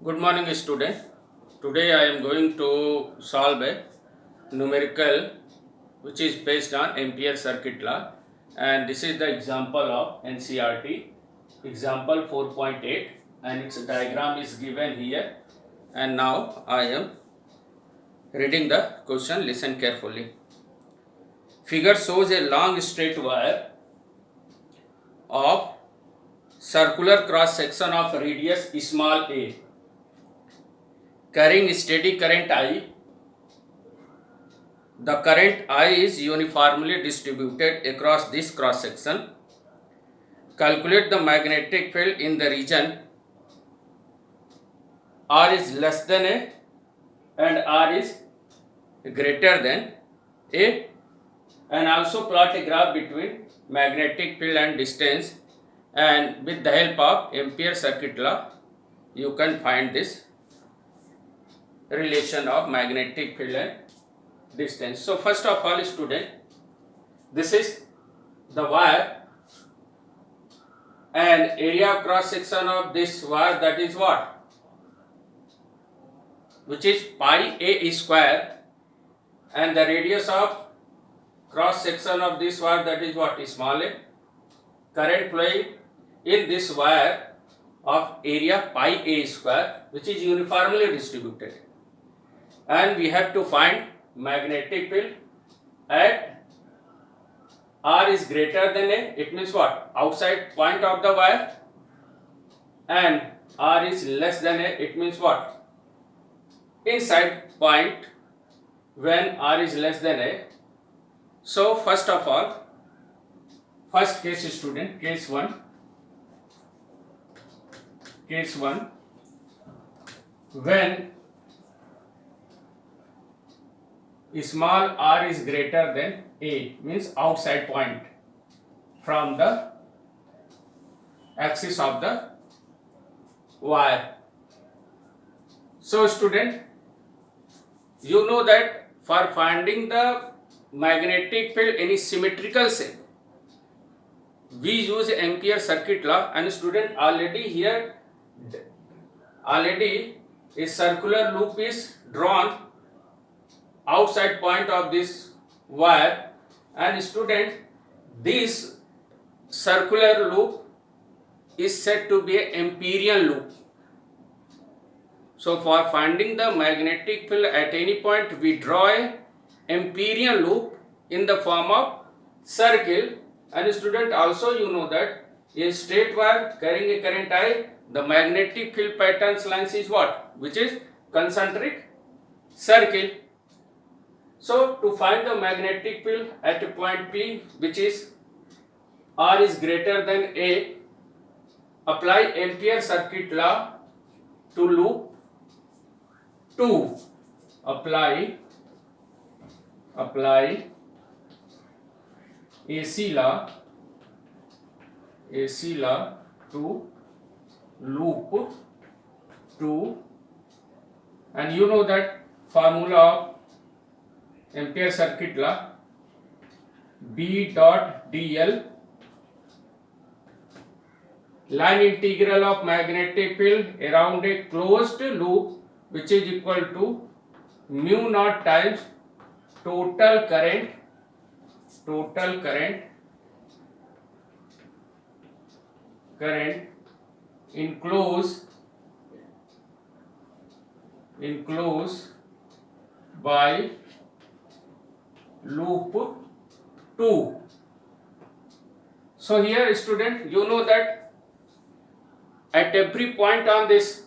Good morning, student. Today I am going to solve a numerical which is based on Ampere circuit law, and this is the example of NCERT example 4.8, and its diagram is given here. And now I am reading the question. Listen carefully. Figure shows a long straight wire of circular cross section of radius small a carrying steady current I. The current I is uniformly distributed across this cross section. Calculate the magnetic field in the region R is less than A and R is greater than A, and also plot a graph between magnetic field and distance, and with the help of Ampere circuit law you can find this relation of magnetic field and distance. So first of all, student, this is the wire, and area of cross section of this wire, that is what, which is pi a square, and the radius of cross section of this wire, that is what, small a. Current flowing in this wire of area pi a square, which is uniformly distributed, and we have to find magnetic field at R is greater than A. It means what? Outside point of the wire. And R is less than A. It means what? Inside point when R is less than A. So first of all, first case, student, case 1. Case 1, when small r is greater than A, means outside point from the axis of the wire. So student, you know that for finding the magnetic field in a symmetrical shape, we use Ampere circuit law, and student, already a circular loop is drawn outside point of this wire, and student, this circular loop is said to be an Amperian loop. So for finding the magnetic field at any point, we draw a Amperian loop in the form of circle. And student, also you know that a straight wire carrying a current I, the magnetic field patterns lines is what? Which is concentric circle. So to find the magnetic field at a point P, which is R is greater than A, apply Ampere circuit law to loop 2. Apply AC law to loop 2, and you know that formula of Ampere circuit law, B dot dl, line integral of magnetic field around a closed loop, which is equal to mu naught times total current enclosed by loop 2. So here, student, you know that at every point on this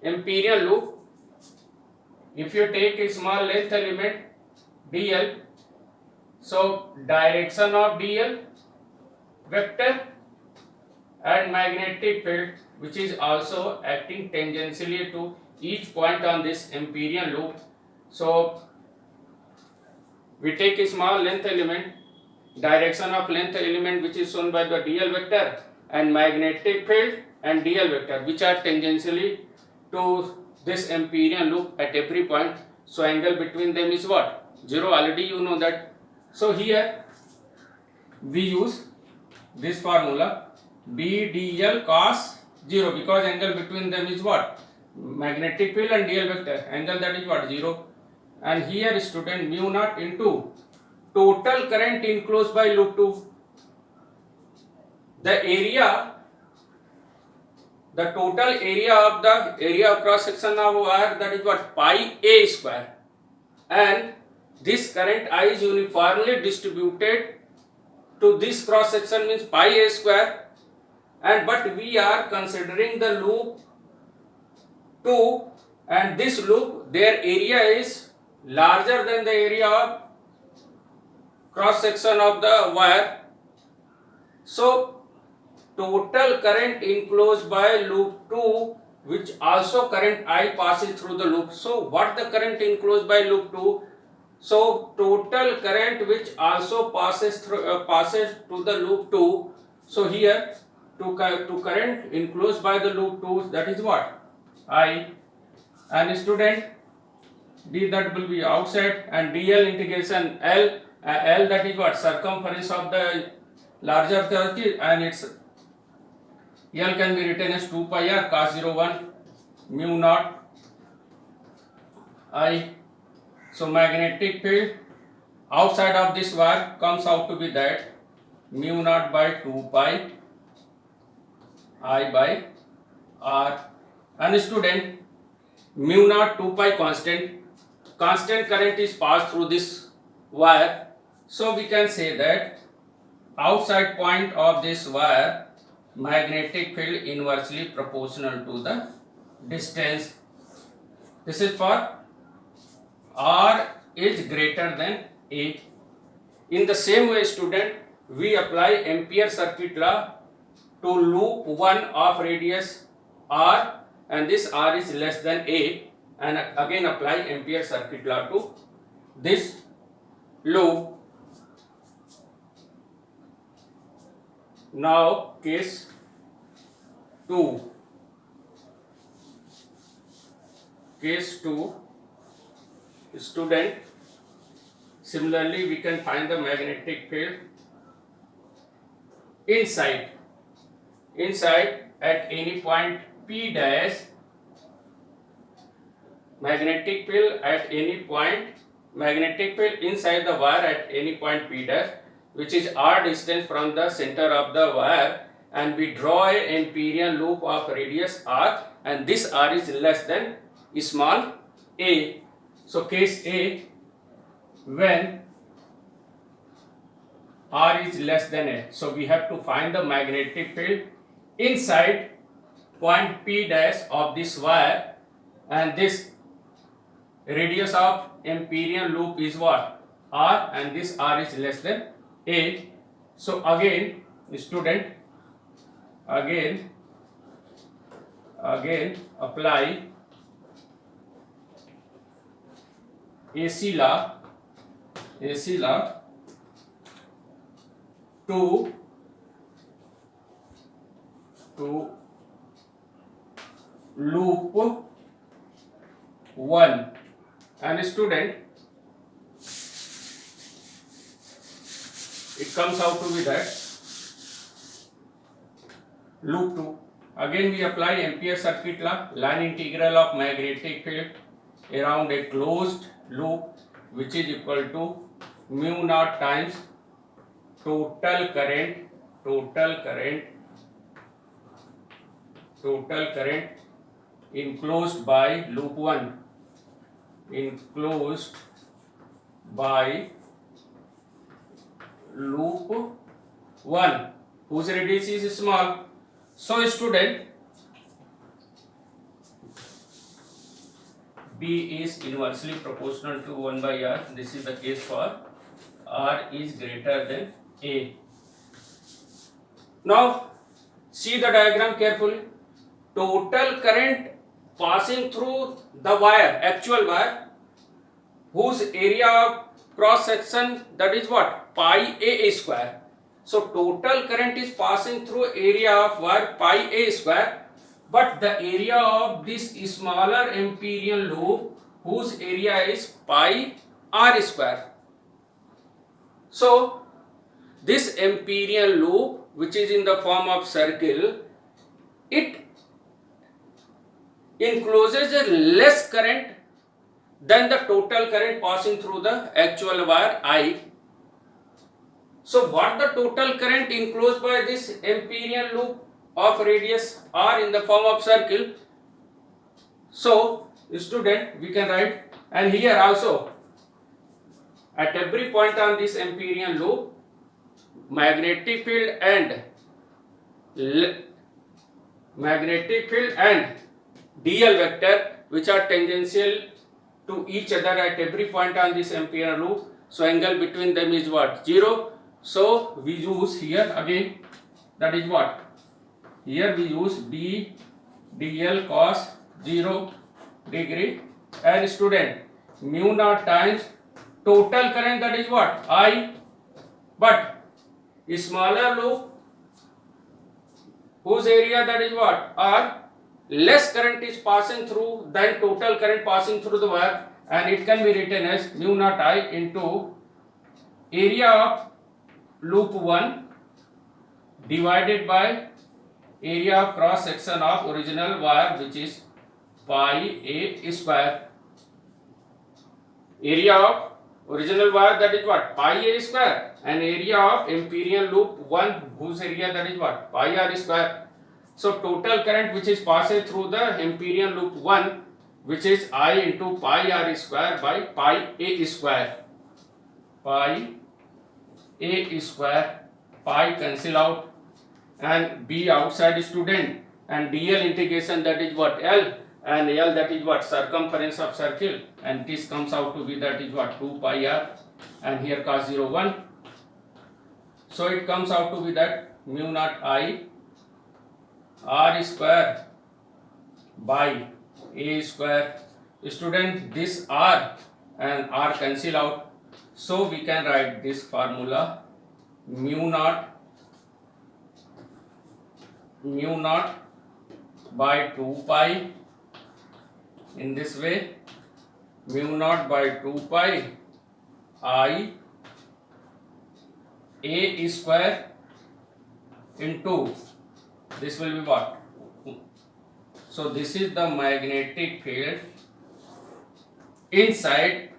Amperian loop, if you take a small length element dl, so direction of dl vector and magnetic field, which is also acting tangentially to each point on this Amperian loop. So we take a small length element, direction of length element, which is shown by the dl vector, and magnetic field and dl vector, which are tangentially to this Amperian loop at every point. So angle between them is what? 0. Already you know that. So here we use this formula, B dl cos 0, because angle between them is what? magnetic field and dl vector, angle that is what, 0. And here student, mu naught into total current enclosed by loop 2. The area, the total area of the area of cross section of wire, that is what, pi a square, and this current I is uniformly distributed to this cross section, means pi a square, and but we are considering the loop 2, and this loop, their area is larger than the area of cross section of the wire. So total current enclosed by loop 2, which also current I passes through the loop. So what the current enclosed by loop 2? So total current which also passes through passes to the loop 2. So here to current enclosed by the loop 2, that is what, I, and student, d that will be outside, and dl integration l, l that is what, circumference of the larger circuit, and its L can be written as 2 pi r cos 01 mu naught I. So magnetic field outside of this wire comes out to be that mu naught by 2 pi I by r. And student, mu naught 2 pi constant current is passed through this wire. So we can say that outside point of this wire, magnetic field inversely proportional to the distance. This is for r is greater than a. In the same way student, we apply Ampere circuit law to loop 1 of radius r, and this r is less than a, and again apply Ampere circuit law to this loop. Now case 2. Case 2, student, similarly we can find the magnetic field inside at any point p dash, magnetic field at any point, magnetic field inside the wire at any point p dash, which is r distance from the center of the wire, and we draw an Amperian loop of radius r, and this r is less than small a. So case A, when r is less than a, so we have to find the magnetic field inside point p dash of this wire, and this radius of Amperian loop is what, r, and this r is less than a. So again student, again apply AC law to loop 1, and student, it comes out to be that loop 2. Again we apply Ampere circuit law, line integral of magnetic field around a closed loop, which is equal to mu naught times total current enclosed by loop 1, whose radius is small. So student, B is inversely proportional to 1 by r. This is the case for r is greater than a. Now see the diagram carefully. Total current passing through the wire, actual wire, whose area of cross section, that is what, pi a square. So total current is passing through area of wire pi a square, but the area of this smaller Amperian loop, whose area is pi r square. So this Amperian loop, which is in the form of circle, it encloses a less current than the total current passing through the actual wire I. So what the total current enclosed by this Amperian loop of radius R in the form of circle. So student, we can write, and here also at every point on this Amperian loop, magnetic field and dl vector which are tangential to each other at every point on this Amperian loop. So angle between them is what? 0. So we use here again, that is what? Here we use dl cos 0 degree, and student, mu naught times total current, that is what? I. But a smaller loop whose area, that is what? R, less current is passing through than total current passing through the wire, and it can be written as mu naught I into area of loop 1 divided by area of cross section of original wire, which is pi a square. Area of original wire, that is what? Pi a square, and area of Amperian loop 1 whose area, that is what? Pi r square. So total current which is passing through the Amperian loop 1, which is I into pi r square by pi a square. Pi a square, pi cancel out and b outside, student, and dl integration, that is what? L, and L, that is what? Circumference of circle, and this comes out to be, that is what? 2 pi r, and here cos 0 1. So it comes out to be that mu naught I r square by a square. Student, this r and r cancel out, so we can write this formula: mu naught by 2 pi, in this way, mu naught by 2 pi I a square into, this will be what? So this is the magnetic field inside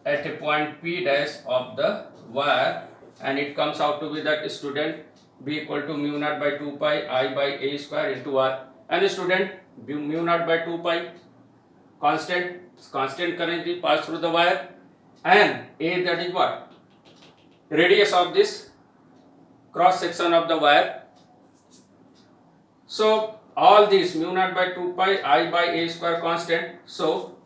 at a point P dash of the wire, and it comes out to be that, student, B equal to mu naught by 2 pi I by a square into R, and student, mu naught by 2 pi constant current is passed through the wire, and A, that is what? Radius of this cross section of the wire. So all these mu naught by 2 pi I by a square constant, so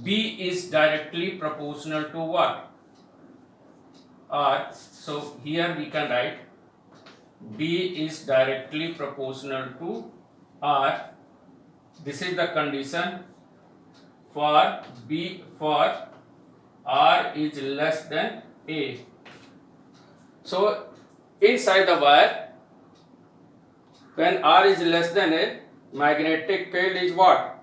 B is directly proportional to what? R. So here we can write B is directly proportional to R. This is the condition for B, for R is less than A. So inside the wire, when R is less than A, magnetic field is what?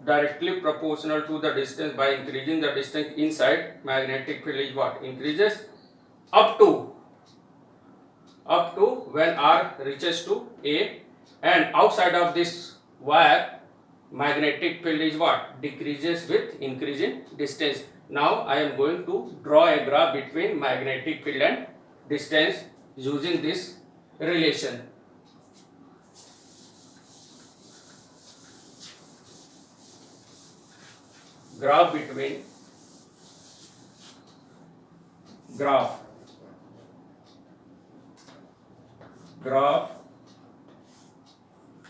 Directly proportional to the distance. By increasing the distance inside, magnetic field is what? Increases up to when R reaches to A, and outside of this wire, magnetic field is what? Decreases with increasing distance. Now I am going to draw a graph between magnetic field and distance using this relation. Graph between graph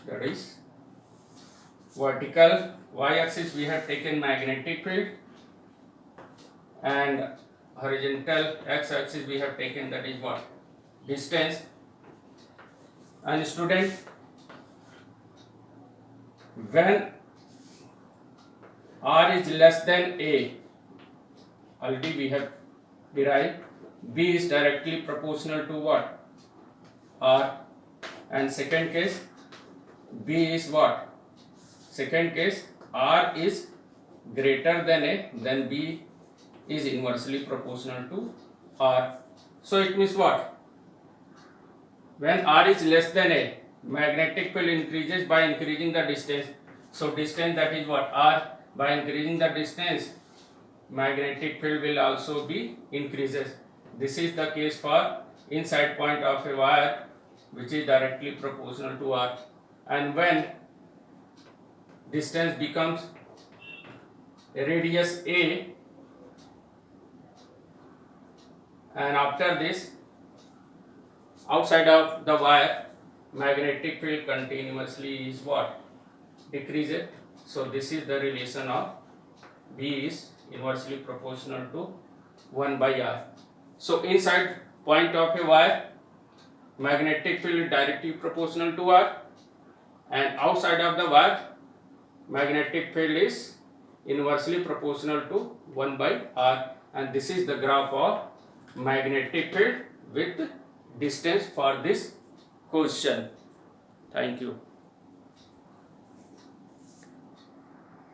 that is vertical y-axis we have taken magnetic field, and horizontal x-axis we have taken, that is what? Distance. And student, when R is less than A, already we have derived, B is directly proportional to what? R. And second case, B is what? Second case, R is greater than A, then B is inversely proportional to R. So it means what? When R is less than A, magnetic field increases by increasing the distance. So distance, that is what, R. By increasing the distance, magnetic field will also be increases. This is the case for inside point of a wire, which is directly proportional to R. And when distance becomes a radius A, and after this, outside of the wire, magnetic field continuously is what, decreases. So this is the relation of B is inversely proportional to 1 by R. So inside point of a wire, magnetic field is directly proportional to R, and outside of the wire, magnetic field is inversely proportional to 1 by R. And this is the graph of magnetic field with distance for this question. Thank you.